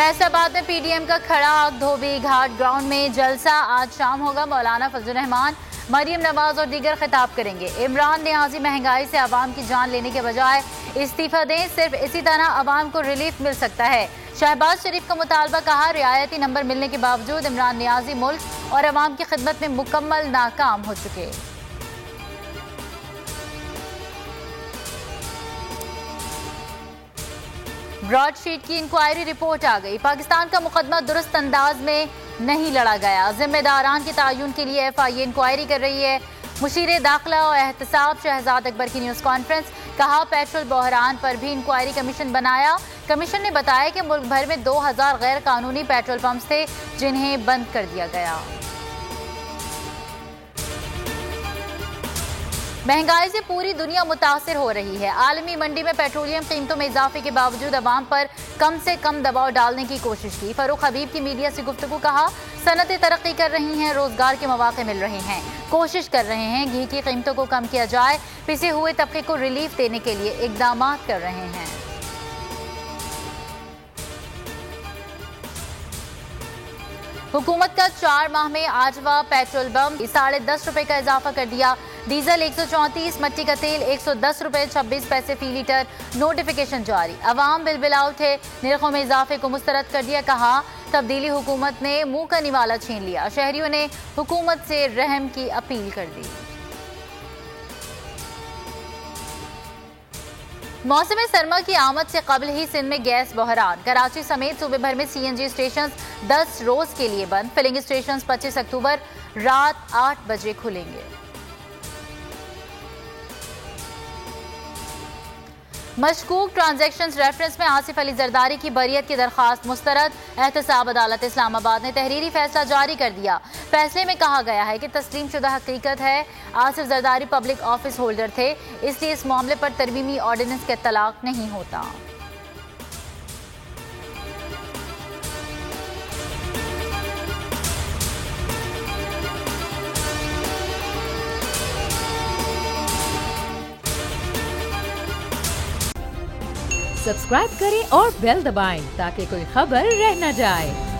फैसलाबाद में पीडीएम का खड़ा धोबी घाट ग्राउंड में जलसा आज शाम होगा। मौलाना फजलुर रहमान, मरियम नवाज और दीगर खिताब करेंगे। इमरान नियाजी महंगाई से आवाम की जान लेने के बजाय इस्तीफा दें, सिर्फ इसी तरह आवाम को रिलीफ मिल सकता है। शहबाज शरीफ का मुतालबा, कहा रियायती नंबर मिलने के बावजूद इमरान नियाजी मुल्क और आवाम की खिदमत में मुकम्मल नाकाम हो चुके। ब्रॉडशीट की इंक्वायरी रिपोर्ट आ गई। पाकिस्तान का मुकदमा दुरुस्त अंदाज में नहीं लड़ा गया। जिम्मेदारान के तयन के लिए FIA इंक्वायरी कर रही है। मुशीर दाखिला और एहतसाब शहजाद अकबर की न्यूज़ कॉन्फ्रेंस, कहा पेट्रोल बहरान पर भी इंक्वायरी कमीशन बनाया। कमीशन ने बताया कि मुल्क भर में 2000 गैर कानूनी पेट्रोल पंप थे जिन्हें बंद कर दिया गया। महंगाई से पूरी दुनिया मुतासिर हो रही है। आलमी मंडी में पेट्रोलियम कीमतों में इजाफे के बावजूद अवाम पर कम से कम दबाव डालने की कोशिश की। फरूख हबीब की मीडिया से गुफ्तगू, कहा सनतें तरक्की कर रही हैं, रोजगार के मौके मिल रहे हैं, कोशिश कर रहे हैं घी की कीमतों को कम किया जाए, पिसे हुए तबके को रिलीफ देने के लिए इकदाम कर रहे हैं। हुकूमत का 4 माह में आजवा पेट्रोल बम 10.5 रुपए का इजाफा कर दिया। डीजल 134, मट्टी का तेल 110 रुपए 26 पैसे फी लीटर। नोटिफिकेशन जारी। अवाम बिलबिला उठे, निर्खों में इजाफे को मुस्तरद कर दिया। कहा तब्दीली हुकूमत ने मुंह का निवाला छीन लिया। शहरियों ने हुकूमत से रहम की अपील कर दी। मौसम सरमा की आमद से कबल ही सिंध में गैस बहरान। कराची समेत सूबे भर में CNG स्टेशन 10 रोज के लिए बंद। फिलिंग स्टेशन 25 अक्टूबर रात 8 बजे खुलेंगे। मशकूक ट्रांजैक्शंस रेफरेंस में आसिफ अली जरदारी की बरियत की दरखास्त मुस्तरद। एहतसाब अदालत इस्लामाबाद ने तहरीरी फैसला जारी कर दिया। फैसले में कहा गया है कि तस्लीम शुदा हकीकत है, Asif Zardari public office holder थे, इसलिए इस मामले पर तरमीमी ऑर्डिनेंस के तलाक नहीं होता। सब्सक्राइब करें और बेल दबाएं ताकि कोई खबर रह न जाए।